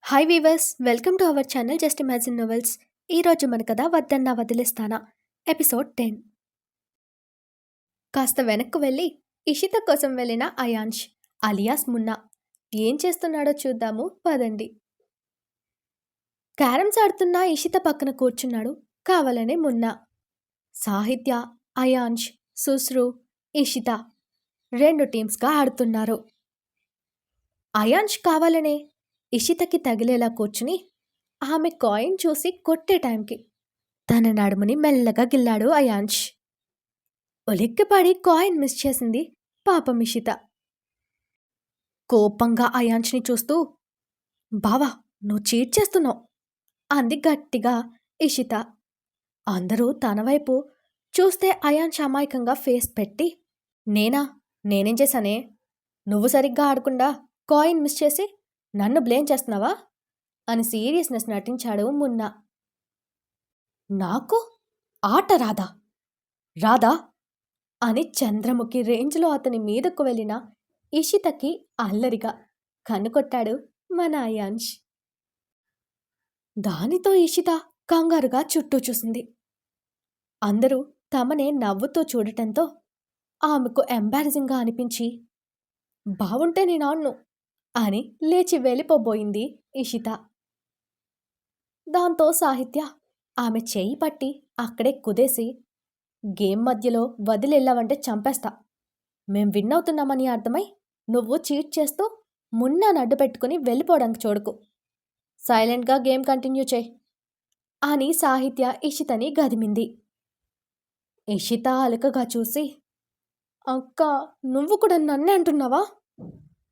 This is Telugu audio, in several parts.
Hi weavers, welcome to our channel just imagine novels. ఈరోజు మన కథ వద్దన్నా వదిలేస్తానా ఎపిసోడ్ 10. కాస్త వెనక్కు వెళ్ళి ఇషిత కోసం వెళ్ళిన అయాన్ష్ అలియాస్ మున్నా ఏం చేస్తున్నాడో చూద్దాము పదండి. క్యారమ్స్ ఆడుతున్న ఇషిత పక్కన కూర్చున్నాడు కావాలనే మున్నా. సాహిత్య, అయాన్ష్, సుశ్రు, ఇషిత 2 టీమ్స్గా ఆడుతున్నారు. అయాన్ష్ కావాలనే ఇషితకి తగిలేలా కూర్చుని ఆమె కాయిన్ చూసి కొట్టే టైంకి తన నడుముని మెల్లగా గిల్లాడు అయాన్ష్. ఉలిక్కిపడి కాయిన్ మిస్ చేసింది పాపం ఇషిత. కోపంగా అయాన్ష్ని చూస్తూ, బావా నువ్వు చీట్ చేస్తున్నావు అంది గట్టిగా ఇషిత. అందరూ తన వైపు చూస్తే అయాన్ష్ అమాయకంగా ఫేస్ పెట్టి, నేనేం చేశానే? నువ్వు సరిగ్గా ఆడకుండా కాయిన్ మిస్ చేసి నన్ను బ్లేమ్ చేస్తున్నావా అని సీరియస్నెస్ నటించాడు మున్నా. నాకు ఆట రాదా అని చంద్రముఖి రేంజ్లో అతని మీదకు వెళ్ళిన ఇషితకి అల్లరిగా కన్నుకొట్టాడు మన అయాన్ష్. దానితో ఇషిత కంగారుగా చుట్టూ చూసింది. అందరూ తమనే నవ్వుతూ చూడటంతో ఆమెకు ఎంబారసింగ్గా అనిపించి, బావుంటే నేను ఆడ్ను అని లేచి వెళ్ళిపోబోయింది ఇషిత. దాంతో సాహిత్య ఆమె చేయి పట్టి అక్కడే కుదేసి, గేమ్ మధ్యలో వదిలేళ్ళావంటే చంపేస్తా. మేం విన్ అవుతున్నామని అర్థమై నువ్వు చీట్ చేస్తూ మున్నాను అడ్డు పెట్టుకుని వెళ్ళిపోవడానికి చూడకు. సైలెంట్గా గేమ్ కంటిన్యూ చేయి అని సాహిత్య ఇషితని గదిమింది. ఇషిత అలకగా చూసి, అక్క నువ్వు కూడా నన్నే అంటున్నావా?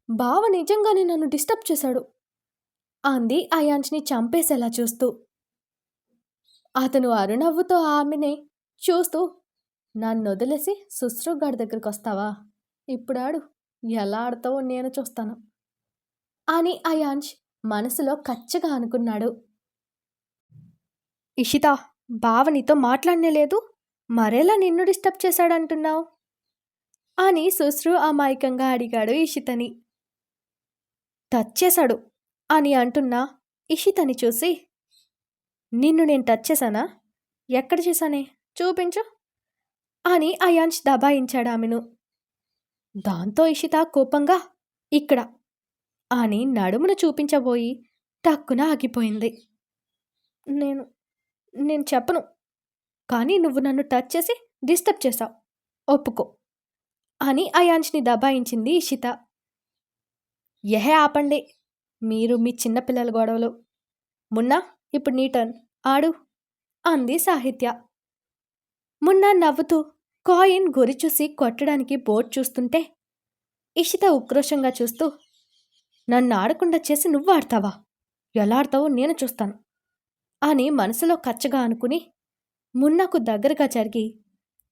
బావ నిజంగానే నన్ను డిస్టర్బ్ చేశాడు అంది అయాన్ష్ని చంపేసేలా చూస్తూ. అతను అరునవ్వుతో ఆమెనే చూస్తూ, నన్ను వదిలేసి సుశ్రుగాడి దగ్గరికి వస్తావా? ఇప్పుడాడు, ఎలా ఆడతావో నేను చూస్తాను అని అయాన్ష్ మనసులో కచ్చగా అనుకున్నాడు. ఇషిత, బావ నీతో మాట్లాడనే లేదు, మరేలా నిన్ను డిస్టర్బ్ చేశాడంటున్నావు అని సుశ్రు అమాయకంగా అడిగాడు ఇషితని. టచ్ చేశాడు అని అంటున్నా ఇషితని చూసి, నిన్ను నేను టచ్ చేశానా? ఎక్కడ చేశానే? చూపించు అని అయాన్ష్ దబాయించాడు ఆమెను. దాంతో ఇషిత కోపంగా, ఇక్కడ అని నడుమును చూపించబోయి టక్కున ఆగిపోయింది. నేను చెప్పను, కానీ నువ్వు నన్ను టచ్ చేసి డిస్టర్బ్ చేశావు, ఒప్పుకో అని అయాన్ష్ని దబాయించింది ఇషిత. ఆపండి మీరు మీ చిన్నపిల్లల గొడవలు. మున్నా ఇప్పుడు నీ టర్న్, ఆడు అంది సాహిత్య. మున్నా నవ్వుతూ కాయిన్ గురి చూసి కొట్టడానికి బోర్డు చూస్తుంటే ఇషిత ఉక్రోషంగా చూస్తూ, నన్ను ఆడకుండా చేసి నువ్వు ఆడతావా? ఎలా ఆడతావో నేను చూస్తాను అని మనసులో కచ్చగా అనుకుని మున్నాకు దగ్గరగా జరిగి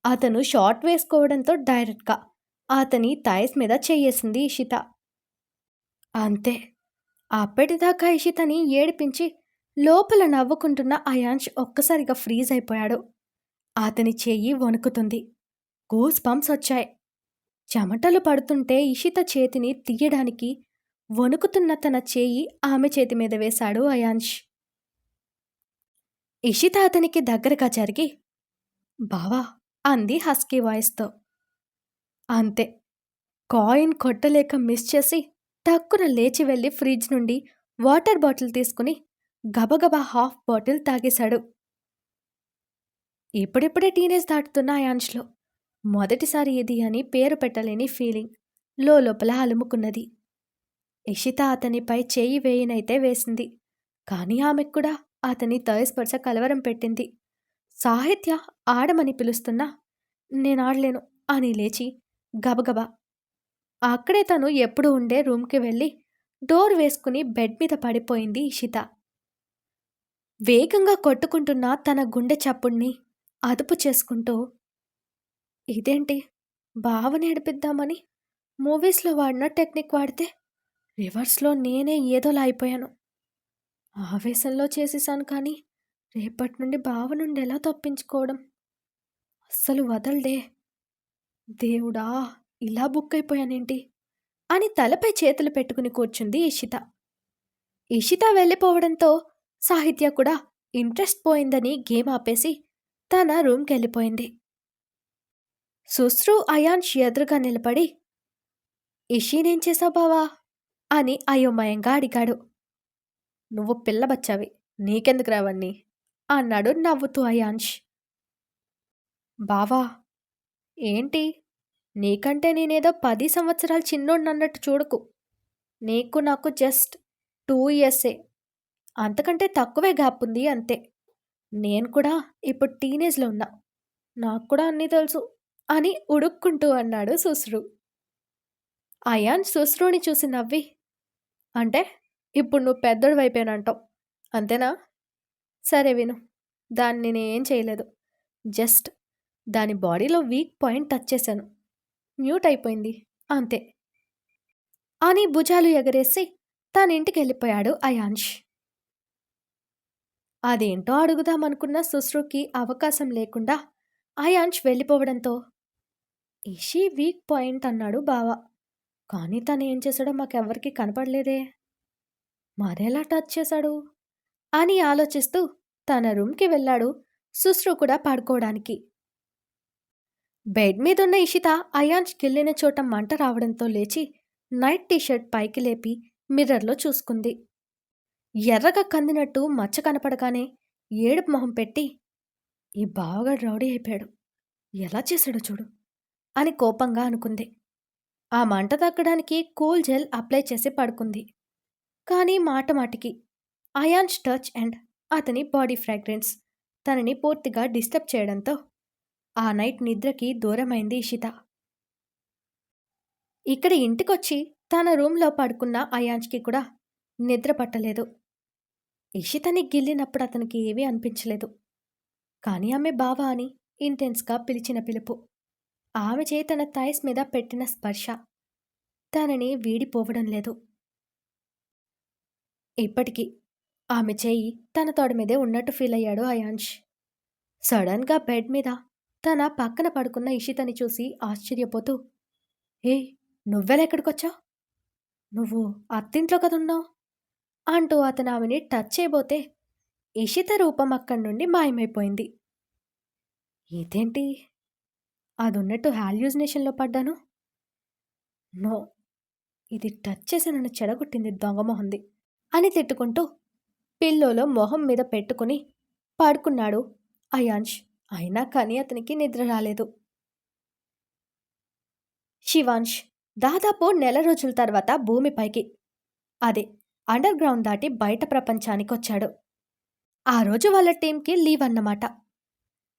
అతను షార్ట్ వేసుకోవడంతో డైరెక్ట్గా అతని థైస్ మీద చెయ్యేసింది ఇషిత. అంతే, అప్పటిదాకా ఇషితని ఏడిపించి లోపల నవ్వుకుంటున్న అయాన్ష్ ఒక్కసారిగా ఫ్రీజ్ అయిపోయాడు. అతని చెయ్యి వణుకుతుంది. గూస్ బంప్స్ వచ్చాయి. చెమటలు పడుతుంటే ఇషిత చేతిని తీయడానికి వణుకుతున్న తన చేయి ఆమె చేతి మీద వేశాడు అయాన్ష్. ఇషిత అతనికి దగ్గరగా జరిగి, బావా అంది హస్కీ వాయిస్తో. అంతే, కాయిన్ కొట్టలేక మిస్ చేసి టక్కున లేచి వెళ్ళి ఫ్రిడ్జ్ నుండి వాటర్ బాటిల్ తీసుకుని గబగబా హాఫ్ బాటిల్ తాగేశాడు. ఇప్పుడిప్పుడే టీనేజ్ దాటుతున్న అయాన్ష్లో మొదటిసారి ఇది అని పేరు పెట్టలేని ఫీలింగ్ లోపల అలుముకున్నది. ఇషిత అతనిపై చేయి వేయనైతే వేసింది, కానీ ఆమెకు కూడా అతని తయస్పర్శ కలవరం పెట్టింది. సాహిత్య ఆడమని పిలుస్తున్నా నేనాడలేను అని లేచి గబగబా అక్కడే తను ఎప్పుడు ఉండే రూమ్కి వెళ్ళి డోర్ వేసుకుని బెడ్ మీద పడిపోయింది ఇషిత. వేగంగా కొట్టుకుంటున్న తన గుండె చప్పుడిని అదుపు చేసుకుంటూ, ఇదేంటి, బావని ఏడిపిద్దామని మూవీస్లో వాడిన టెక్నిక్ వాడితే రివర్స్లో నేనే ఏదోలా అయిపోయాను. ఆవేశంలో చేసేసాను, కానీ రేపటి నుండి బావ నుండి ఎలా తప్పించుకోవడం? అస్సలు వదలడే. దేవుడా, ఇలా బుక్ అయిపోయానేంటి అని తలపై చేతులు పెట్టుకుని కూర్చుంది ఇషిత. ఇషిత వెళ్ళిపోవడంతో సాహిత్య కూడా ఇంట్రెస్ట్ పోయిందని గేమ్ ఆపేసి తన రూమ్కెళ్ళిపోయింది. సుశ్రు అయాన్ష్ ఎదురుగా నిలబడి, ఇషీనేం చేశావు బావా అని అయోమయంగా అడిగాడు. నువ్వు పిల్ల బచ్చావి, నీకెందుకు రావన్నీ అన్నాడు నవ్వుతూ అయాన్ష్. బావా ఏంటి, నీకంటే నేనేదో 10 సంవత్సరాలు చిన్నోడినన్నట్టు చూడకు. నీకు నాకు జస్ట్ 2 ఇయర్సే, అంతకంటే తక్కువే గ్యాప్ ఉంది అంతే. నేను కూడా ఇప్పుడు టీనేజ్లో ఉన్నా, నాకు కూడా అన్నీ తెలుసు అని ఉడుక్కుంటూ అన్నాడు సుశ్రు. అయాన్ సుశ్రుని చూసి నవ్వి, అంటే ఇప్పుడు నువ్వు పెద్దోడు వైపోయానంటావు అంతేనా? సరే విను, దాన్ని నేనేం చేయలేదు, జస్ట్ దాని బాడీలో వీక్ పాయింట్ టచ్ చేశాను, మ్యూట్ అయిపోయింది అంతే అని భుజాలు ఎగరేసి తన ఇంటికి వెళ్ళిపోయాడు అయాన్ష్. అదేంటో అడుగుదామనుకున్న సుశ్రుకి అవకాశం లేకుండా అయాన్ష్ వెళ్ళిపోవడంతో, ఇషి వీక్ పాయింట్ అన్నాడు బావ, కానీ తను ఏం చేశాడో మాకెవ్వరికీ కనపడలేదే, మరెలా టచ్ చేశాడు అని ఆలోచిస్తూ తన రూమ్కి వెళ్ళాడు సుశ్రు కూడా పడుకోవడానికి. బెడ్ మీదున్న ఇషిత అయాన్ష్ గిల్లిన చోట మంట రావడంతో లేచి నైట్ టీషర్ట్ పైకి లేపి మిర్రర్లో చూసుకుంది. ఎర్రగా కందినట్టు మచ్చ కనపడగానే ఏడుపు మొహం పెట్టి, ఈ బావగాడు రౌడీ అయిపోయాడు, ఎలా చేశాడో చూడు అని కోపంగా అనుకుంది. ఆ మంట తగ్గడానికి కూల్ జెల్ అప్లై చేసి పడుకుంది. కానీ మాటమాటికి అయాన్ష్ టచ్ అండ్ అతని బాడీ ఫ్రాగ్రెన్స్ తనని పూర్తిగా డిస్టర్బ్ చేయడంతో ఆ నైట్ నిద్రకి దూరమైంది ఇషిత. ఇక్కడ ఇంటికొచ్చి తన రూంలో పడుకున్న అయాన్ష్కి కూడా నిద్ర పట్టలేదు. ఇషితని గిల్లినప్పుడు అతనికి ఏమీ అనిపించలేదు, కానీ ఆమె బావా అని ఇంటెన్స్గా పిలిచిన పిలుపు, ఆమె చేయి తన థైస్ మీద పెట్టిన స్పర్శ తనని వీడిపోవడం లేదు. ఇప్పటికీ ఆమె చేయి తన తోడ మీదే ఉన్నట్టు ఫీల్ అయ్యాడు అయాన్ష్. సడన్గా బెడ్ మీద తన పక్కన పడుకున్న ఇషితని చూసి ఆశ్చర్యపోతూ, ఏ నువ్వెలెక్కడికొచ్చావు, నువ్వు అత్తింట్లో కదున్నావు అంటూ అతను ఆమెని టచ్ చేయబోతే ఇషిత రూపం అక్కడి నుండి మాయమైపోయింది. ఇదేంటి, అదున్నట్టు హాల్యూజినేషన్లో పడ్డాను, నో, ఇది టచ్ చేసి నన్ను చెడగొట్టింది దొంగమొహంది అని తిట్టుకుంటూ పిల్లోలో మొహం మీద పెట్టుకుని పడుకున్నాడు అయాన్ష్. అయినా కానీ అతనికి నిద్ర రాలేదు. శివాన్ష్ దాదాపు నెల రోజుల తర్వాత భూమిపైకి, అదే అండర్ గ్రౌండ్ దాటి బయట ప్రపంచానికి వచ్చాడు. ఆ రోజు వాళ్ళ టీంకి లీవ్ అన్నమాట.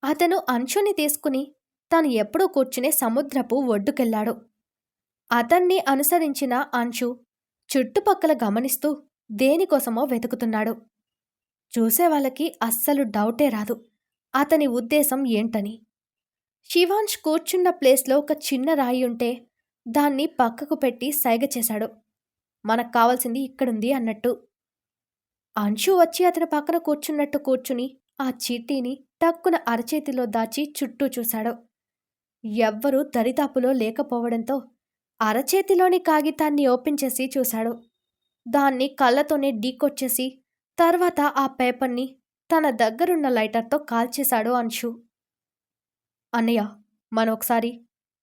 అతను అంశుని తీసుకుని తను ఎప్పుడూ కూర్చునే సముద్రపు ఒడ్డుకెళ్లాడు. అతన్ని అనుసరించిన అంశు చుట్టుపక్కల గమనిస్తూ దేనికోసమో వెతుకుతున్నాడు. చూసేవాళ్ళకి అస్సలు డౌటే రాదు అతని ఉద్దేశం ఏంటని. శివాన్ష్ కూర్చున్న ప్లేస్లో ఒక చిన్న రాయి ఉంటే దాన్ని పక్కకు పెట్టి సైగ చేశాడు, మనకు కావాల్సింది ఇక్కడుంది అన్నట్టు. అంశు వచ్చి అతని పక్కన కూర్చున్నట్టు కూర్చుని ఆ చీటీని టక్కున అరచేతిలో దాచి చుట్టూ చూశాడు. ఎవ్వరూ దరిదాపులో లేకపోవడంతో అరచేతిలోని కాగితాన్ని ఓపెన్ చేసి చూశాడు. దాన్ని కళ్ళతోనే డీకొచ్చేసి తర్వాత ఆ పేపర్ని తన దగ్గరున్న లైటర్తో కాల్చేశాడు అంశు. అన్నయ్య, మనం ఒకసారి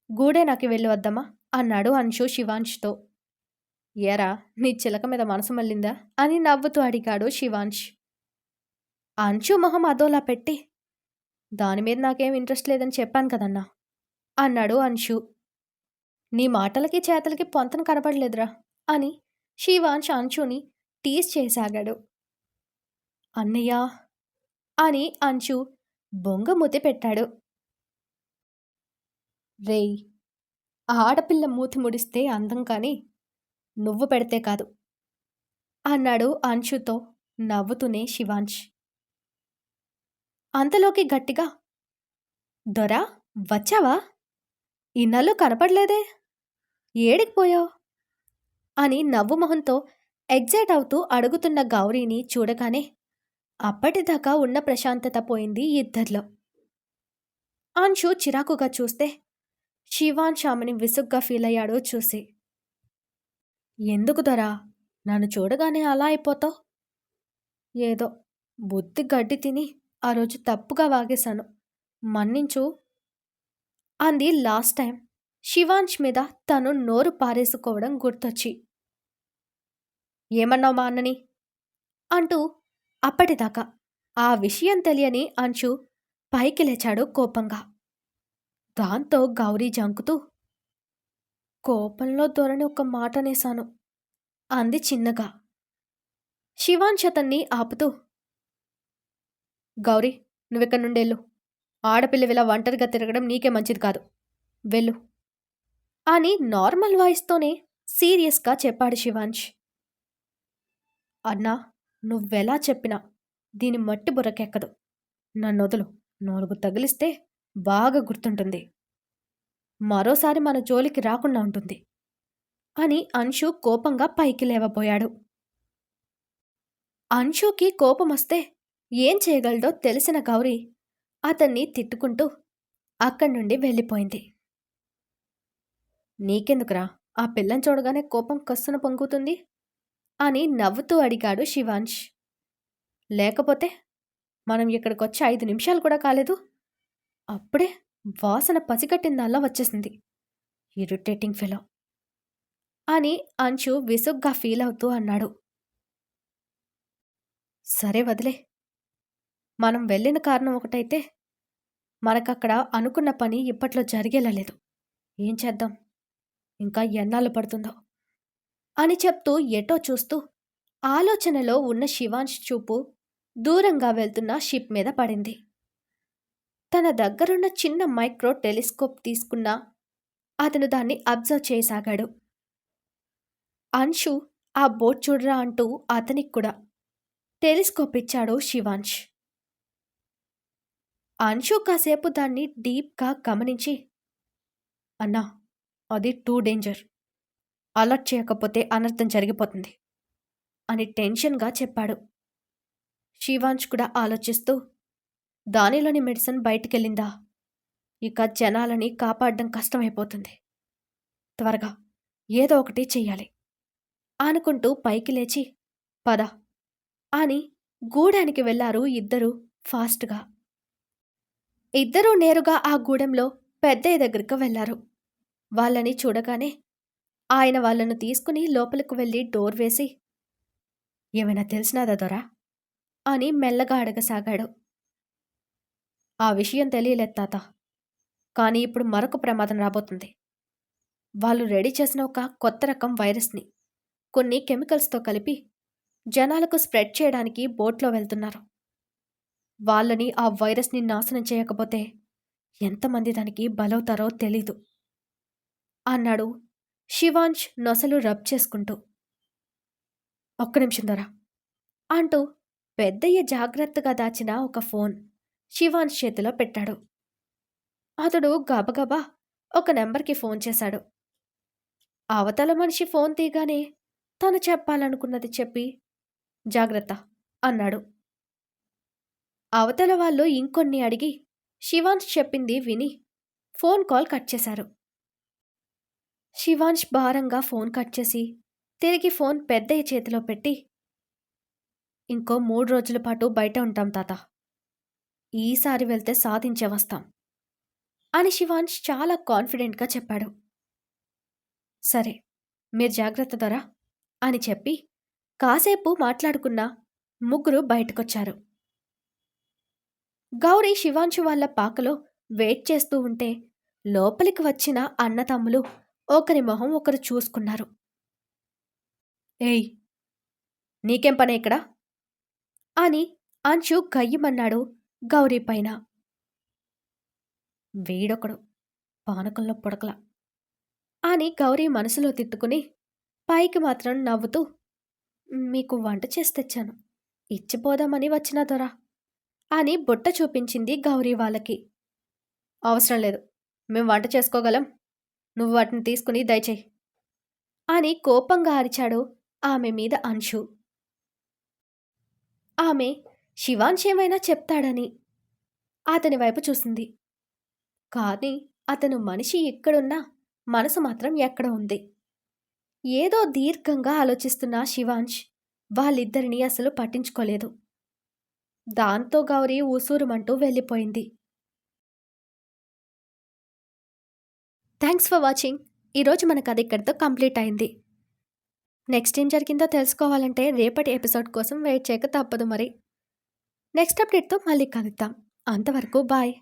గూడెనాకి వెళ్ళి వద్దామా అన్నాడు అంశు శివాన్ష్తో. ఏరా, నీ చిలక మీద మనసు మళ్ళిందా అని నవ్వుతూ అడిగాడు శివాన్ష్. అంశు మొహం అదోలా పెట్టి, దానిమీద నాకేం ఇంట్రెస్ట్ లేదని చెప్పాను కదన్నా అన్నాడు అంశు. నీ మాటలకి చేతలకి పొంతన కనపడలేదురా అని శివాన్ష్ అంశుని టీజ్ చేసాగాడు. అన్నయ్యా అని అంశు బొంగమూతి పెట్టాడు. రేయ్, ఆడపిల్ల మూతి ముడిస్తే అందం కానీ నువ్వు పెడితే కాదు అన్నాడు అంశుతో నవ్వుతూనే శివాన్ష్. అంతలోకి గట్టిగా, దొరా వచ్చావా, ఇన్నాళ్ళు కనపడలేదే, ఏడికి పోయావు అని నవ్వుమొహంతో ఎగ్జైట్ అవుతూ అడుగుతున్న గౌరీని చూడగానే అప్పటిదాకా ఉన్న ప్రశాంతత పోయింది ఇద్దర్లో. అంశు చిరాకుగా చూస్తే శివాన్ష్ ఆమెని విసుగ్గా ఫీల్ అయ్యాడు చూసి. ఎందుకు దొరా, నన్ను చూడగానే అలా అయిపోతావు? ఏదో బుద్ధి గడ్డి తిని ఆ రోజు తప్పుగా వాగేశాను. మన్నించు అంది లాస్ట్ టైం శివాంష్ మీద తను నోరు పారేసుకోవడం గుర్తొచ్చి. ఏమన్నావు మా అన్నని అంటూ అప్పటిదాకా ఆ విషయం తెలియని అంశు పైకి లేచాడు కోపంగా. దాంతో గౌరీ జంకుతూ, కోపంలో దొరని ఒక మాట అనేశాను అంది చిన్నగా. శివాంష్ అతన్ని ఆపుతూ, గౌరీ నువ్విక్కడి నుండెళ్ళు. ఆడపిల్లవిలా ఒంటరిగా తిరగడం నీకే మంచిది కాదు. వెళ్ళు అని నార్మల్ వాయిస్తోనే సీరియస్గా చెప్పాడు శివాంష్. అన్నా నువ్వెలా చెప్పినా దీని మట్టి బుర్రకెక్కదు. నన్నొదులు. 4 తగిలిస్తే బాగా గుర్తుంటుంది. మరోసారి మన జోలికి రాకుండా ఉంటుంది అని అంశు కోపంగా పైకి లేవబోయాడు. అంశుకి కోపమొస్తే ఏం చేయగలడో తెలిసిన గౌరీ అతన్ని తిట్టుకుంటూ అక్కడి నుండి వెళ్ళిపోయింది. నీకెందుకురా ఆ పిల్లని చూడగానే కోపం కస్సున పొంగుతుంది అని నవ్వుతూ అడిగాడు శివాంష్. లేకపోతే మనం ఇక్కడికొచ్చి 5 నిమిషాలు కూడా కాలేదు, అప్పుడే వాసన పసిగట్టిందల్లా వచ్చేసింది. ఇరిటేటింగ్ ఫెలో అని అంశు విసుగ్గా ఫీలవుతూ అన్నాడు. సరే వదిలే. మనం వెళ్ళిన కారణం ఒకటైతే మనకక్కడ అనుకున్న పని ఇప్పట్లో జరిగేలా లేదు. ఏం చేద్దాం, ఇంకా ఎన్నాళ్ళు పడుతుందో అని చెప్తూ ఎటో చూస్తూ ఆలోచనలో ఉన్న శివాంష్ చూపు దూరంగా వెళ్తున్న షిప్ మీద పడింది. తన దగ్గరున్న చిన్న మైక్రో టెలిస్కోప్ తీసుకున్నా అతను దాన్ని అబ్జర్వ్ చేయసాగాడు. అంశు ఆ బోట్ చూడరా అంటూ అతనికి కూడా టెలిస్కోప్ ఇచ్చాడు శివాంష్. అంశు కాసేపు దాన్ని డీప్గా గమనించి, అన్నా అది టూ డేంజర్, అలర్ట్ చేయకపోతే అనర్థం జరిగిపోతుంది అని టెన్షన్గా చెప్పాడు. శివాంష్ కూడా ఆలోచిస్తూ, దానిలోని మెడిసిన్ బయటికెళ్ళిందా? ఇక జనాలని కాపాడడం కష్టమైపోతుంది. త్వరగా ఏదో ఒకటి చెయ్యాలి అనుకుంటూ పైకి లేచి, పద అని గూడానికి వెళ్లారు ఇద్దరూ ఫాస్ట్గా. ఇద్దరూ నేరుగా ఆ గూడెంలో పెద్దయ్య దగ్గరకు వెళ్లారు. వాళ్ళని చూడగానే ఆయన వాళ్లను తీసుకుని లోపలికి వెళ్లి డోర్ వేసి, ఏమైనా తెలిసినాదా దొరా అని మెల్లగా అడగసాగాడు. ఆ విషయం తెలియలేదు తాత, కానీ ఇప్పుడు మరొక ప్రమాదం రాబోతుంది. వాళ్ళు రెడీ చేసిన ఒక కొత్త రకం వైరస్ని కొన్ని కెమికల్స్తో కలిపి జనాలకు స్ప్రెడ్ చేయడానికి బోట్లో వెళ్తున్నారు. వాళ్ళని ఆ వైరస్ని నాశనం చేయకపోతే ఎంతమంది దానికి బలవుతారో తెలీదు అన్నాడు శివాంష్ నొసలు రబ్ చేసుకుంటూ. ఒక్క నిమిషం దొరా అంటూ పెద్దయ్య జాగ్రత్తగా దాచిన ఒక ఫోన్ శివాంష్ చేతిలో పెట్టాడు. అతడు గబగబా ఒక నెంబర్కి ఫోన్ చేశాడు. అవతల మనిషి ఫోన్ తీగానే తను చెప్పాలనుకున్నది చెప్పి, జాగ్రత్త అన్నాడు. అవతల వాళ్ళు ఇంకొన్ని అడిగి శివాంష్ చెప్పింది విని ఫోన్ కాల్ కట్ చేశారు. శివాంష్ భారంగా ఫోన్ కట్ చేసి తిరిగి ఫోన్ పెద్దయ్య చేతిలో పెట్టి, ఇంకో 3 రోజుల పాటు బయట ఉంటాం తాత, ఈసారి వెళ్తే సాధించే వస్తాం అని శివాంష్ చాలా కాన్ఫిడెంట్గా చెప్పాడు. సరే మీరు జాగ్రత్త దొరా అని చెప్పి కాసేపు మాట్లాడుకున్న ముగ్గురు బయటకొచ్చారు. గౌరీ శివాంశు వాళ్ళ పాకలో వెయిట్ చేస్తూ ఉంటే లోపలికి వచ్చిన అన్నతమ్ములు ఒకరి మొహం ఒకరు చూసుకున్నారు. ఏయ్ నీకేం పనే ఇక్కడ అని అంశు గయ్యమన్నాడు గౌరీ పైన. వీడొకడు పానకంలో పొడకల అని గౌరీ మనసులో తిట్టుకుని పైకి మాత్రం నవ్వుతూ, మీకు వంట చేసి తెచ్చాను, ఇచ్చిపోదామని వచ్చినా దొరా అని బుట్ట చూపించింది గౌరీ వాళ్ళకి. అవసరం లేదు, మేం వంట చేసుకోగలం, నువ్వు వాటిని తీసుకుని దయచేయి అని కోపంగా అరిచాడు ఆమె మీద అంశు. ఆమె శివాంష్ ఏమైనా చెప్తాడని అతని వైపు చూసింది. కానీ అతను మనిషి ఎక్కడున్నా మనసు మాత్రం ఎక్కడ ఉంది. ఏదో దీర్ఘంగా ఆలోచిస్తున్న శివాంష్ వాళ్ళిద్దరినీ అసలు పట్టించుకోలేదు. దాంతో గౌరీ ఊసూరుమంటూ వెళ్ళిపోయింది. Thanks for watching. ఈరోజు మన కథ ఇక్కడితో కంప్లీట్ అయింది. నెక్స్ట్ ఏం జరిగిందో తెలుసుకోవాలంటే రేపటి ఎపిసోడ్ కోసం వెయిట్ చేయక తప్పదు మరి. నెక్స్ట్ అప్డేట్తో మళ్ళీ కలుద్దాం. అంతవరకు బాయ్.